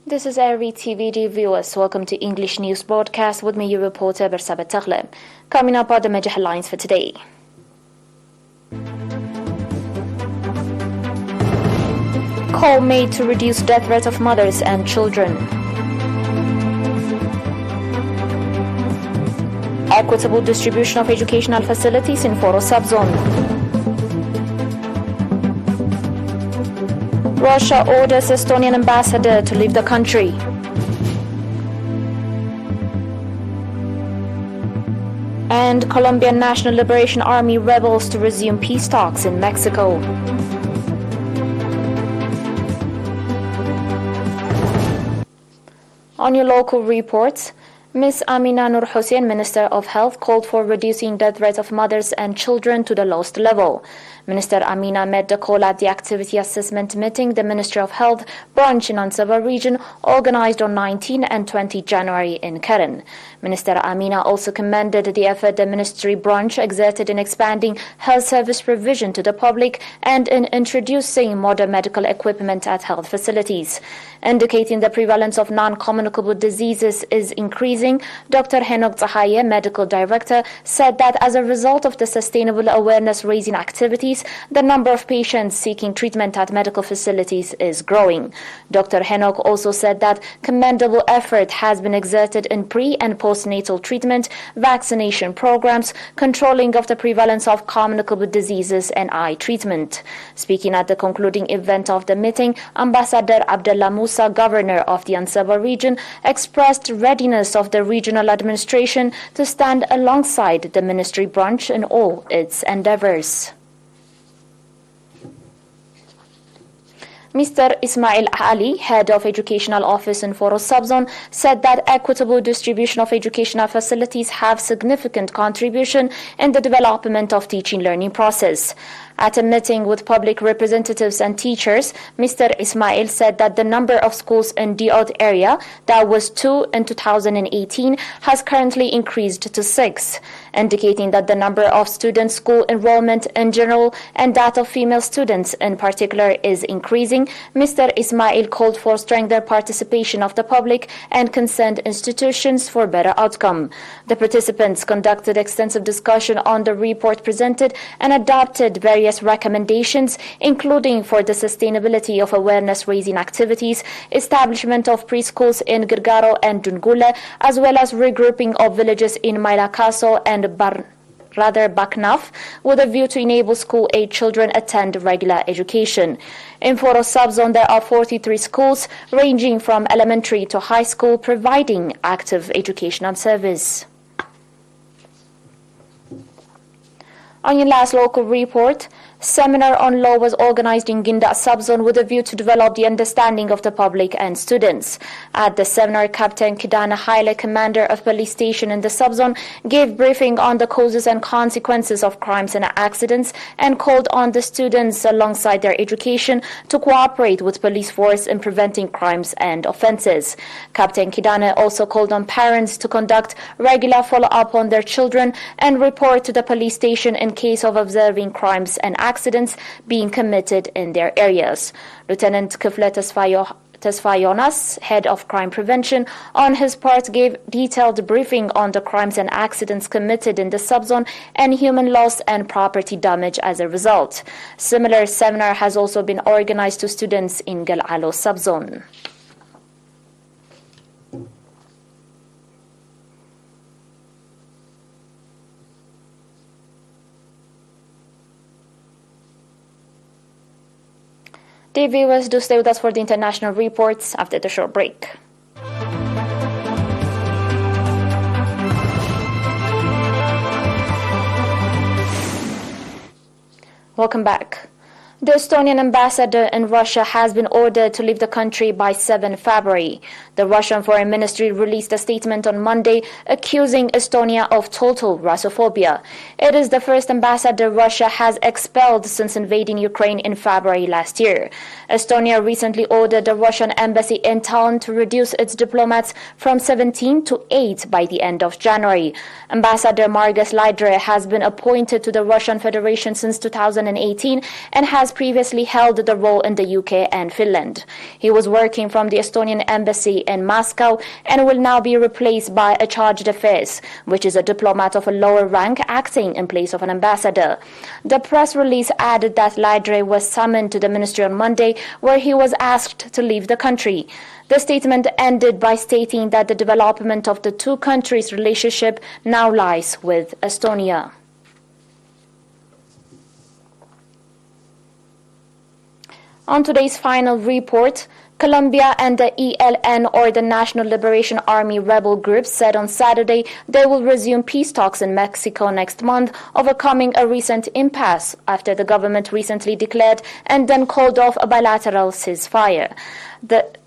This is ERi-TV viewers. Welcome to English News Broadcast with me, your reporter Bersabet Taghle. Coming up are the major headlines for today. Call made to reduce death rate of mothers and children. Equitable distribution of educational facilities in Foro subzone. Russia orders Estonian ambassador to leave the country. And Colombian National Liberation Army rebels to resume peace talks in Mexico. On your local reports, Ms. Amina Nur Hussein, Minister of Health, called for reducing death rates of mothers and children to the lowest level. Minister Amina made the call at the activity assessment meeting the Ministry of Health branch in Ansaba region organized on 19 and 20 January in Keren. Minister Amina also commended the effort the ministry branch exerted in expanding health service provision to the public and in introducing modern medical equipment at health facilities. Indicating the prevalence of non-communicable diseases is increasing, Dr. Henok Zahaye, Medical Director, said that as a result of the sustainable awareness-raising activities, the number of patients seeking treatment at medical facilities is growing. Dr. Henok also said that commendable effort has been exerted in pre- and postnatal treatment, vaccination programs, controlling of the prevalence of communicable diseases, and eye treatment. Speaking at the concluding event of the meeting, Ambassador Abdullah Musa, Governor of the Ansaba region, expressed readiness of the regional administration to stand alongside the ministry branch in all its endeavors. Mr. Ismail Ali, Head of Educational Office in Foro Subzone, said that equitable distribution of educational facilities have significant contribution in the development of teaching-learning process. At a meeting with public representatives and teachers, Mr. Ismail said that the number of schools in Diod area, that was 2 in 2018, has currently increased to 6, indicating that the number of student school enrollment in general and that of female students in particular is increasing. Mr. Ismail called for strengthened participation of the public and concerned institutions for better outcome. The participants conducted extensive discussion on the report presented and adopted various recommendations, including for the sustainability of awareness-raising activities, establishment of preschools in Girgaro and Dungule, as well as regrouping of villages in Mailakaso and Baknaf, with a view to enable school-age children attend regular education. In Foro Subzone, there are 43 schools, ranging from elementary to high school, providing active educational service. On your last local report, seminar on law was organized in Ginda subzone with a view to develop the understanding of the public and students. At the seminar, Captain Kidana Haile, commander of police station in the subzone, gave briefing on the causes and consequences of crimes and accidents and called on the students, alongside their education, to cooperate with police force in preventing crimes and offences. Captain Kidana also called on parents to conduct regular follow-up on their children and report to the police station in case of observing crimes and accidents being committed in their areas. Lieutenant Kifle Tesfayonas, head of crime prevention, on his part gave detailed briefing on the crimes and accidents committed in the subzone and human loss and property damage as a result. Similar seminar has also been organized to students in Galalo subzone. Dear viewers, do stay with us for the international reports after the short break. Welcome back. The Estonian ambassador in Russia has been ordered to leave the country by 7 February. The Russian Foreign Ministry released a statement on Monday accusing Estonia of total Russophobia. It is the first ambassador Russia has expelled since invading Ukraine in February last year. Estonia recently ordered the Russian embassy in Tallinn to reduce its diplomats from 17 to 8 by the end of January. Ambassador Margus Laidre has been appointed to the Russian Federation since 2018 and has has previously held the role in the UK and Finland. He was working from the Estonian embassy in Moscow and will now be replaced by a charge d'affaires, which is a diplomat of a lower rank acting in place of an ambassador. The press release added that Leidre was summoned to the ministry on Monday, where he was asked to leave the country. The statement ended by stating that the development of the two countries' relationship now lies with Estonia. On today's final report, Colombia and the ELN, or the National Liberation Army rebel group, said on Saturday they will resume peace talks in Mexico next month, overcoming a recent impasse after the government recently declared and then called off a bilateral ceasefire.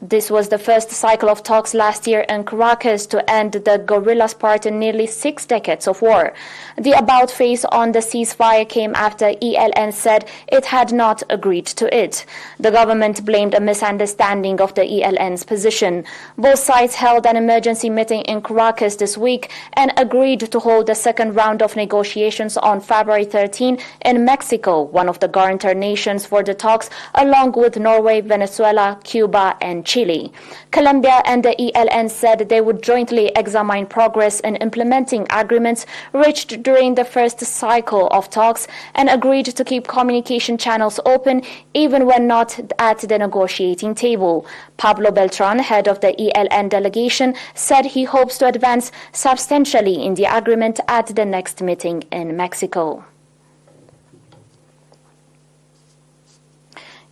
This was the first cycle of talks last year in Caracas to end the guerrillas' part in nearly 6 decades of war. The about-face on the ceasefire came after ELN said it had not agreed to it. The government blamed a misunderstanding of the ELN's position. Both sides held an emergency meeting in Caracas this week and agreed to hold a second round of negotiations on February 13 in Mexico, one of the guarantor nations for the talks, along with Norway, Venezuela, Cuba, and Chile. Colombia and the ELN said they would jointly examine progress in implementing agreements reached during the first cycle of talks and agreed to keep communication channels open even when not at the negotiating table. Pablo Beltran, head of the ELN delegation, said he hopes to advance substantially in the agreement at the next meeting in Mexico.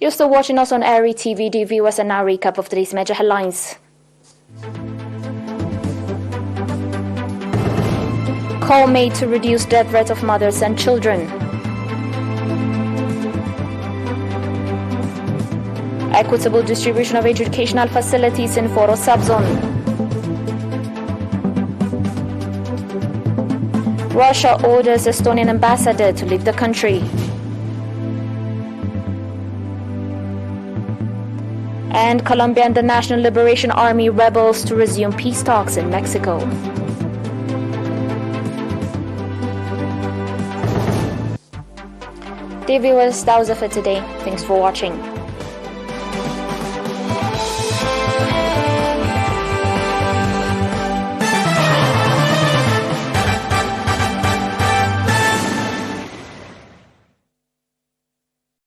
You're still watching us on ERi-TV. Dear viewers, and now a recap of today's major headlines. Call made to reduce death rate of mothers and children. Equitable distribution of educational facilities in Foro subzone. Russia orders Estonian ambassador to leave the country. And Colombia and the National Liberation Army rebels to resume peace talks in Mexico. Dear viewers, that was it for today. Thanks for watching.